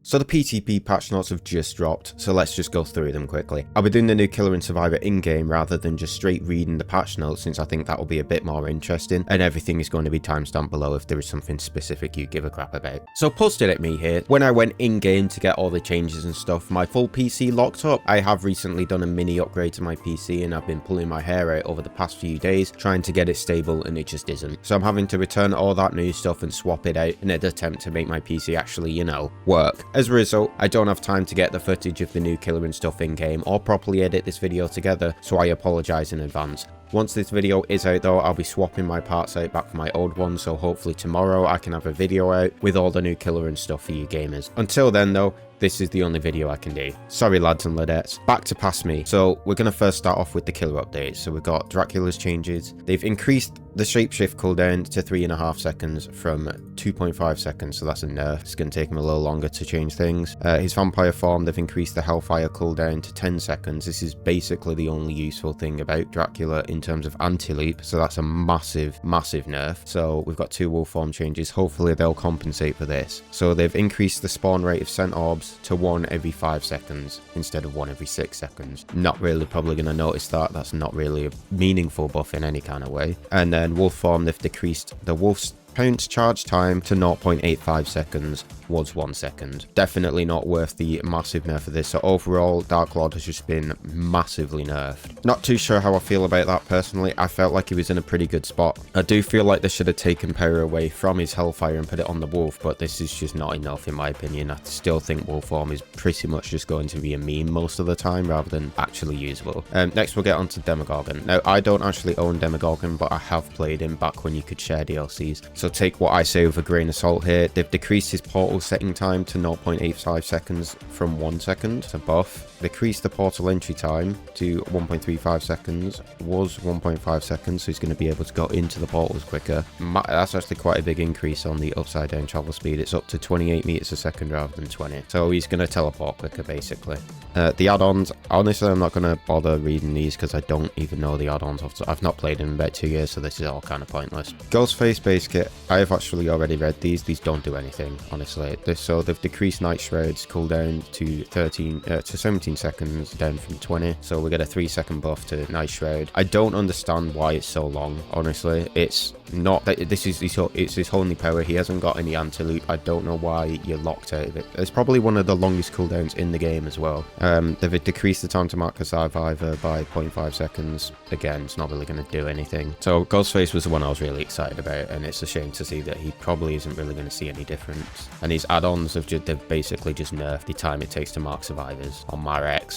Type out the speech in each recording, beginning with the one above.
So the PTP patch notes have just dropped, so let's just go through them quickly. I'll be doing the new Killer and Survivor in-game rather than just straight reading the patch notes, since I think that will be a bit more interesting, and everything is going to be timestamped below if there is something specific you give a crap about. So posted at me here, when I went in-game to get all the changes and stuff, my full PC locked up. I have recently done a mini upgrade to my PC and I've been pulling my hair out over the past few days trying to get it stable, and it just isn't. So I'm having to return all that new stuff and swap it out in an attempt to make my PC actually, you know, work. As a result, I don't have time to get the footage of the new killer and stuff in game or properly edit this video together, so I apologize in advance. Once this video is out though, I'll be swapping my parts out back for my old one, so hopefully tomorrow I can have a video out with all the new killer and stuff for you gamers. Until then though, this is the only video I can do. Sorry lads and ladettes. Back to past me. So we're going to first start off with the killer updates. So we've got Dracula's changes. They've increased the shapeshift cooldown to 3.5 seconds from 2.5 seconds, so that's a nerf. It's going to take him a little longer to change things. His vampire form, they've increased the hellfire cooldown to 10 seconds. This is basically the only useful thing about Dracula in terms of anti-loop, so that's a massive nerf. So we've got 2 wolf form changes. Hopefully they'll compensate for this. So they've increased the spawn rate of scent orbs to 1 every 5 seconds instead of 1 every 6 seconds. Not really probably going to notice that. That's not really a meaningful buff in any kind of way. And then wolf form, they've decreased the wolf's pounce charge time to 0.85 seconds, was 1 second. Definitely not worth the massive nerf of this. So overall, Dark Lord has just been massively nerfed. Not too sure how I feel about that personally. I felt like he was in a pretty good spot. I do feel like they should have taken power away from his hellfire and put it on the wolf, but this is just not enough in my opinion. I still think wolf form is pretty much just going to be a meme most of the time rather than actually usable. Next we'll get on to Demogorgon. Now I don't actually own Demogorgon, but I have played him back when you could share DLCs. So take what I say with a grain of salt here. They've decreased his portal setting time to 0.85 seconds from 1 second. It's a buff. Decreased the portal entry time to 1.35 seconds, was 1.5 seconds, so he's going to be able to go into the portals quicker. That's actually quite a big increase on the upside down travel speed. It's up to 28 meters a second rather than 20, so he's going to teleport quicker basically. The add-ons, honestly I'm not going to bother reading these because I don't even know the add-ons. I've not played in about 2 years, so this is all kind of pointless. Ghostface base kit, I have actually already read these. These don't do anything honestly. So they've decreased Night Shroud's cooldown to 17 seconds down from 20, so we get a 3-second buff to Night Shroud. I don't understand why it's so long, honestly. It's not that it's his only power. He hasn't got any anti-loop. I don't know why you're locked out of it. It's probably one of the longest cooldowns in the game as well. They've decreased the time to mark a survivor by 0.5 seconds. Again, it's not really going to do anything. So Ghostface was the one I was really excited about, and it's a shame to see that he probably isn't really going to see any difference. And his add-ons they've basically just nerfed the time it takes to mark survivors, or Marek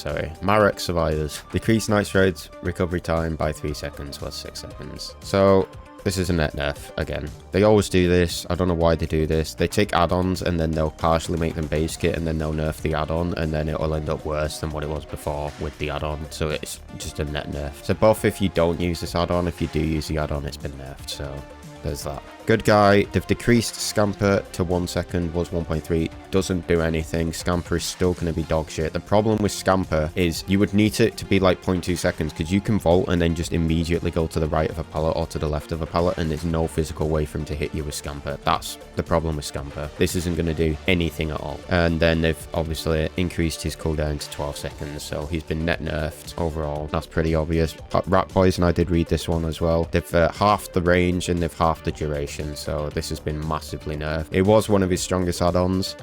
survivors. Decreased Night Shroud's recovery time by 3 seconds, was 6 seconds. So this is a net nerf again. They always do this. I don't know why they do this. They take add-ons and then they'll partially make them base kit and then they'll nerf the add-on, and then it'll end up worse than what it was before with the add-on. So it's just a net nerf. It's a buff if you don't use this add-on. If you do use the add-on, it's been nerfed. So there's that. Good guy, they've decreased Scamper to 1 second, was 1.3, doesn't do anything. Scamper is still going to be dog shit. The problem with Scamper is you would need it to be like 0.2 seconds because you can vault and then just immediately go to the right of a pallet or to the left of a pallet, and there's no physical way for him to hit you with Scamper. That's the problem with Scamper. This isn't going to do anything at all. And then they've obviously increased his cooldown to 12 seconds, so he's been net nerfed overall. That's pretty obvious. Rat Poison, I did read this one as well. They've halved the range and they've halved the duration. So this has been massively nerfed. It was one of his strongest add-ons.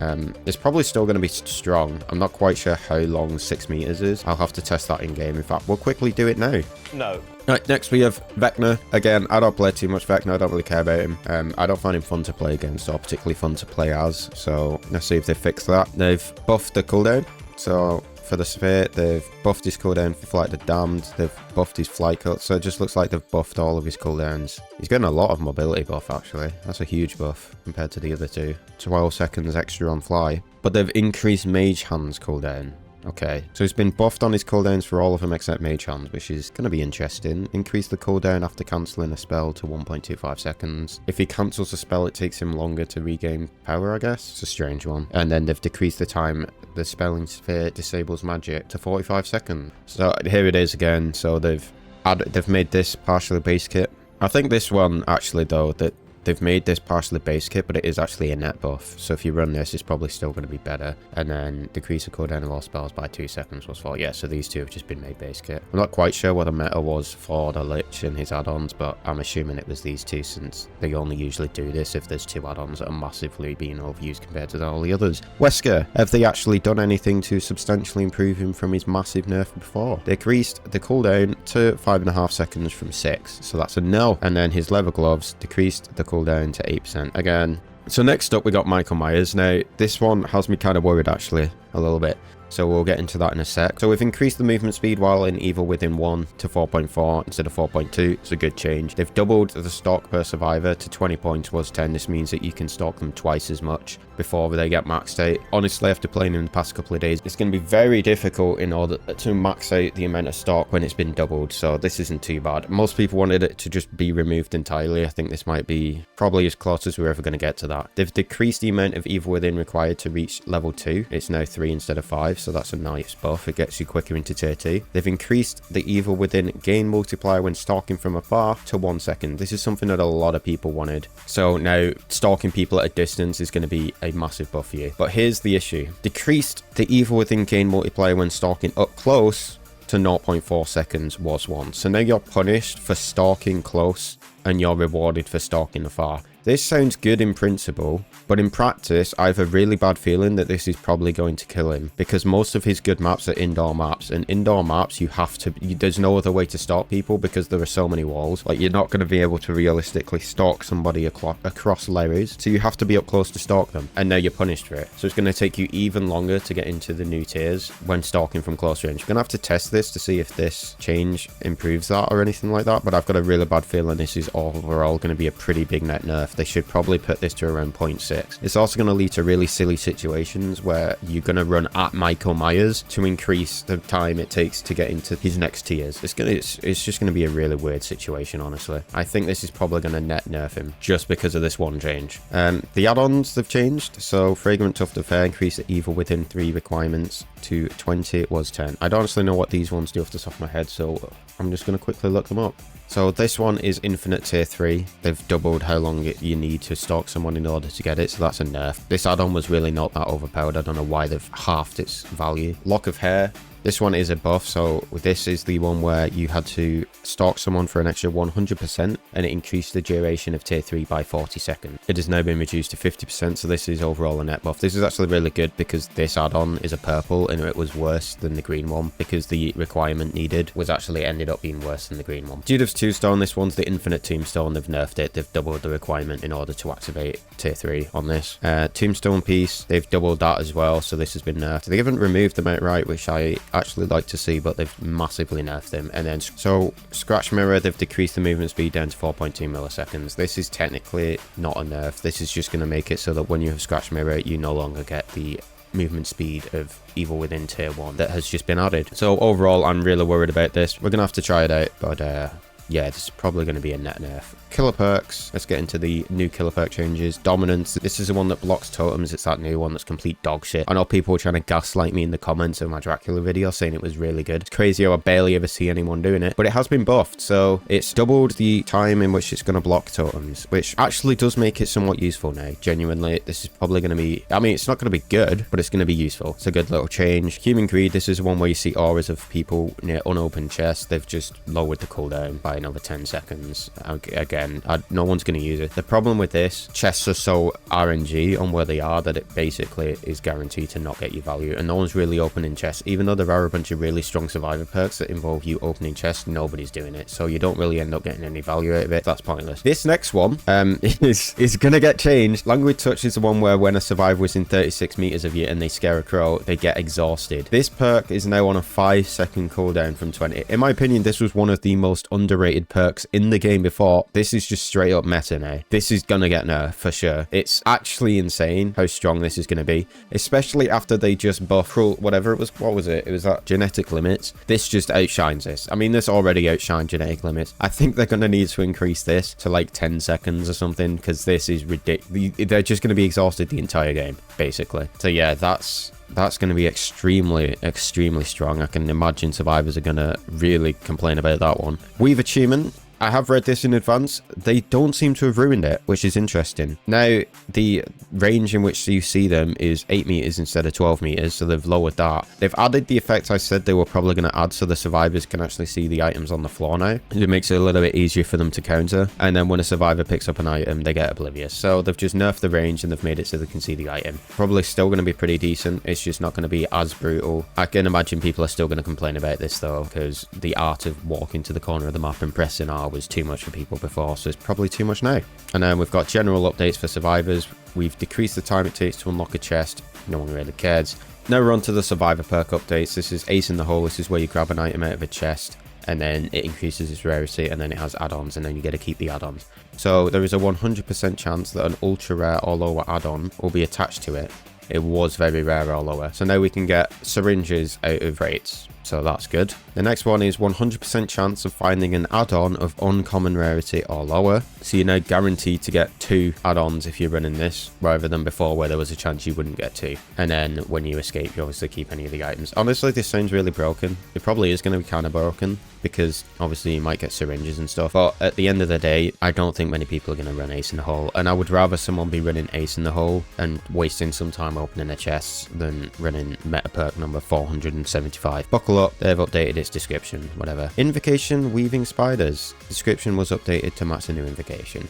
It's probably still going to be strong. I'm not quite sure how long 6 meters is. I'll have to test that in game. In fact, we'll quickly do it now. No. Right, next we have Vecna. Again, I don't play too much Vecna. I don't really care about him. I don't find him fun to play against or particularly fun to play as. So let's see if they fix that. They've buffed the cooldown. So for the Sphere, they've buffed his cooldown for Flight of the Damned. They've buffed his flight cut, so it just looks like they've buffed all of his cooldowns. He's getting a lot of mobility buff, actually. That's a huge buff compared to the other two. 12 seconds extra on fly. But they've increased Mage Hand's cooldown. Okay, so he's been buffed on his cooldowns for all of them except Mage Hand, which is going to be interesting. Increase the cooldown after cancelling a spell to 1.25 seconds. If he cancels a spell, it takes him longer to regain power, I guess. It's a strange one. And then they've decreased the time the Spelling Sphere disables magic to 45 seconds. So here it is again. So they've made this partially base kit. I think this one, actually, though, that they've made this partially base kit, but it is actually a net buff. So if you run this, it's probably still going to be better. And then decrease the cooldown of all spells by 2 seconds was for. Yeah, so these two have just been made base kit. I'm not quite sure what the meta was for the Lich and his add-ons, but I'm assuming it was these two, since they only usually do this if there's 2 add-ons that are massively being overused compared to all the others. Wesker, have they actually done anything to substantially improve him from his massive nerf before? They decreased the cooldown to 5.5 seconds from 6, so that's a no. And then his leather gloves decreased the cooldown to 8% again. So next up we got Michael Myers. Now this one has me kind of worried actually a little bit, so we'll get into that in a sec. So we've increased the movement speed while in Evil Within 1 to 4.4 instead of 4.2. It's a good change. They've doubled the stock per survivor to 20 points was 10. This means that you can stock them twice as much before they get maxed out. Honestly, after playing in the past couple of days, it's going to be very difficult in order to max out the amount of stock when it's been doubled, so this isn't too bad. Most people wanted it to just be removed entirely. I think this might be probably as close as we're ever going to get to that. They've decreased the amount of Evil Within required to reach level 2. It's now 3 instead of 5, so that's a nice buff. It gets you quicker into tier 2. They've increased the Evil Within gain multiplier when stalking from afar to 1 second. This is something that a lot of people wanted. So now stalking people at a distance is going to be a massive buff for you. But here's the issue. Decreased the Evil Within gain multiplier when stalking up close to 0.4 seconds was 1. So now you're punished for stalking close and you're rewarded for stalking afar. This sounds good in principle, but in practice, I have a really bad feeling that this is probably going to kill him, because most of his good maps are indoor maps, and indoor maps there's no other way to stalk people because there are so many walls. Like, you're not going to be able to realistically stalk somebody across layers, so you have to be up close to stalk them, and now you're punished for it. So it's going to take you even longer to get into the new tiers when stalking from close range. We're going to have to test this to see if this change improves that or anything like that, but I've got a really bad feeling this is overall going to be a pretty big net nerf. They should probably put this to around 0.6. It's also going to lead to really silly situations where you're going to run at Michael Myers to increase the time it takes to get into his next tiers. It's just going to be a really weird situation, honestly. I think this is probably going to net nerf him just because of this one change. The add-ons they've changed. So Fragrant Tuft of Hair increased the Evil Within 3 requirements to 20. It was 10. I don't honestly know what these ones do off the top of my head, so I'm just going to quickly look them up. So this one is Infinite Tier 3. They've doubled how long you need to stalk someone in order to get it, so that's a nerf. This add-on was really not that overpowered. I don't know why they've halved its value. Lock of Hair. This one is a buff, so this is the one where you had to stalk someone for an extra 100%, and it increased the duration of tier 3 by 40 seconds. It has now been reduced to 50%, so this is overall a net buff. This is actually really good because this add-on is a purple, and it was worse than the green one because the requirement needed was actually ended up being worse than the green one. Judith's Tombstone, this one's the Infinite Tombstone. They've nerfed it. They've doubled the requirement in order to activate tier 3 on this. Tombstone Piece, they've doubled that as well, so this has been nerfed. They haven't removed them outright, which I actually like to see, but they've massively nerfed them. And then so Scratch Mirror, they've decreased the movement speed down to 4.2 milliseconds. This is technically not a nerf. This is just going to make it so that when you have Scratch Mirror, you no longer get the movement speed of Evil Within tier 1 that has just been added. So overall, I'm really worried about this. We're gonna have to try it out, but yeah, this is probably going to be a net nerf. Killer perks. Let's get into the new killer perk changes. Dominance. This is the one that blocks totems. It's that new one that's complete dog shit. I know people were trying to gaslight me in the comments of my Dracula video saying it was really good. It's crazy how I barely ever see anyone doing it, but it has been buffed. So it's doubled the time in which it's going to block totems, which actually does make it somewhat useful now. Genuinely, this is probably going to be, I mean, it's not going to be good, but it's going to be useful. It's a good little change. Human Greed. This is one where you see auras of people near unopened chests. They've just lowered the cooldown by another 10 seconds. Again, no one's going to use it. The problem with this, chests are so RNG on where they are that it basically is guaranteed to not get you value, and no one's really opening chests. Even though there are a bunch of really strong survivor perks that involve you opening chests, nobody's doing it, so you don't really end up getting any value out of it. That's pointless. This next one is gonna get changed. Languid Touch is the one where when a survivor is in 36 meters of you and they scare a crow, they get exhausted. This perk is now on a 5-second cooldown from 20. In my opinion, this was one of the most underrated perks in the game before. This is just straight up meta now. This is gonna get nerfed for sure. It's actually insane how strong this is gonna be, especially after they just buff whatever it was. What was it? It was that genetic limits. This just outshines this. I mean, this already outshined genetic limits. I think they're gonna need to increase this to like 10 seconds or something, because this is ridiculous. They're just gonna be exhausted the entire game, basically. So yeah, that's going to be extremely strong. I can imagine survivors are going to really complain about that one. Weave Achievement. I have read this in advance. They don't seem to have ruined it, which is interesting. Now, the range in which you see them is 8 meters instead of 12 meters, so they've lowered that. They've added the effect I said they were probably going to add, so the survivors can actually see the items on the floor now. It makes it a little bit easier for them to counter, and then when a survivor picks up an item, they get oblivious. So they've just nerfed the range and they've made it so they can see the item. Probably still going to be pretty decent. It's just not going to be as brutal. I can imagine people are still going to complain about this though, because the art of walking to the corner of the map and pressing R was too much for people before, so it's probably too much now. And then we've got general updates for survivors. We've decreased the time it takes to unlock a chest. No one really cares. Now we're on to the survivor perk updates. This is Ace in the Hole. This is where you grab an item out of a chest and then it increases its rarity, and then it has add-ons, and then you get to keep the add-ons. So there is a 100% chance that an ultra rare or lower add-on will be attached to it. It was very rare or lower. So now we can get syringes out of rates. So that's good. The next one is 100% chance of finding an add-on of uncommon rarity or lower. So you're now guaranteed to get 2 add-ons if you're running this, rather than before where there was a chance you wouldn't get 2. And then when you escape, you obviously keep any of the items. Honestly, this sounds really broken. It probably is going to be kind of broken, because obviously you might get syringes and stuff. But at the end of the day, I don't think many people are going to run Ace in the Hole. And I would rather someone be running Ace in the Hole and wasting some time opening their chests than running meta perk number 475. Buckle up, they've updated its description, whatever. Invocation weaving spiders. Description was updated to match the new invocation.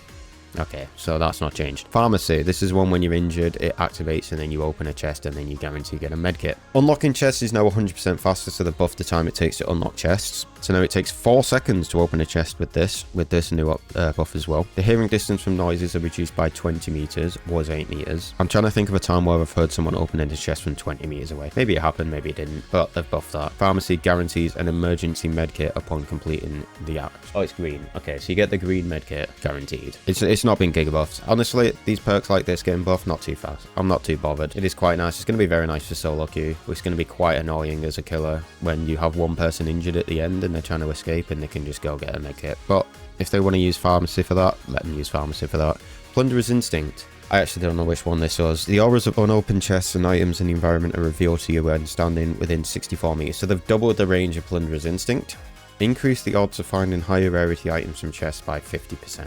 Okay, so that's not changed. Pharmacy. This is one when you're injured, it activates and then you open a chest and then you guarantee get a medkit. Unlocking chests is now 100% faster, so they buffed the time it takes to unlock chests. So now it takes 4 seconds to open a chest with this new buff as well. The hearing distance from noises are reduced by 20 meters, was 8 meters. I'm trying to think of a time where I've heard someone opening a chest from 20 meters away. Maybe it happened, maybe it didn't, but they've buffed that. Pharmacy guarantees an emergency medkit upon completing the act. Oh, it's green. Okay, so you get the green medkit guaranteed. It's not been giga buffed. Honestly, these perks like this getting buffed, not too fast. I'm not too bothered. It is quite nice. It's going to be very nice for solo queue. It's going to be quite annoying as a killer when you have one person injured at the end and they're trying to escape and they can just go get a medkit. But if they want to use pharmacy for that, let them use pharmacy for that. Plunderer's Instinct. I actually don't know which one this was. The auras of unopened chests and items in the environment are revealed to you when standing within 64 meters. So they've doubled the range of Plunderer's Instinct. Increase the odds of finding higher rarity items from chests by 50%.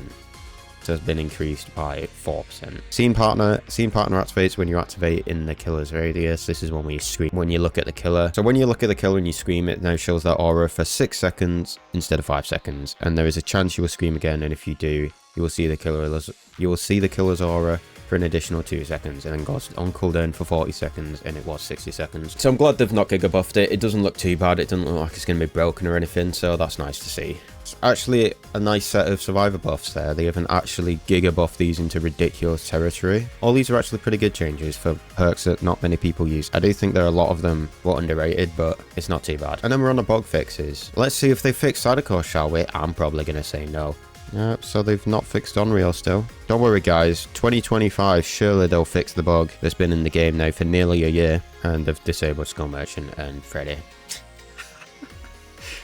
So has been increased by 4%. Scene partner activates when you activate in the killer's radius. This is when we scream when you look at the killer. So when you look at the killer and you scream, it now shows that aura for 6 seconds instead of 5 seconds. And there is a chance you will scream again, and if you do, you will see the killer's aura for an additional 2 seconds, and then goes on cooldown for 40 seconds, and it was 60 seconds. So I'm glad they've not giga buffed it. It doesn't look too bad. It doesn't look like it's going to be broken or anything, so that's nice to see. It's actually a nice set of survivor buffs there. They haven't actually giga buffed these into ridiculous territory. All these are actually pretty good changes for perks that not many people use. I do think there are a lot of them were underrated, but it's not too bad. And then we're on the bug fixes. Let's see if they fix Sadako, shall we? I'm probably going to say no. Yeah, so they've not fixed Unreal still. Don't worry guys, 2025, surely they'll fix the bug that's been in the game now for nearly a year, and they've disabled Skull Merchant and Freddy.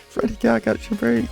Freddy can't catch a break.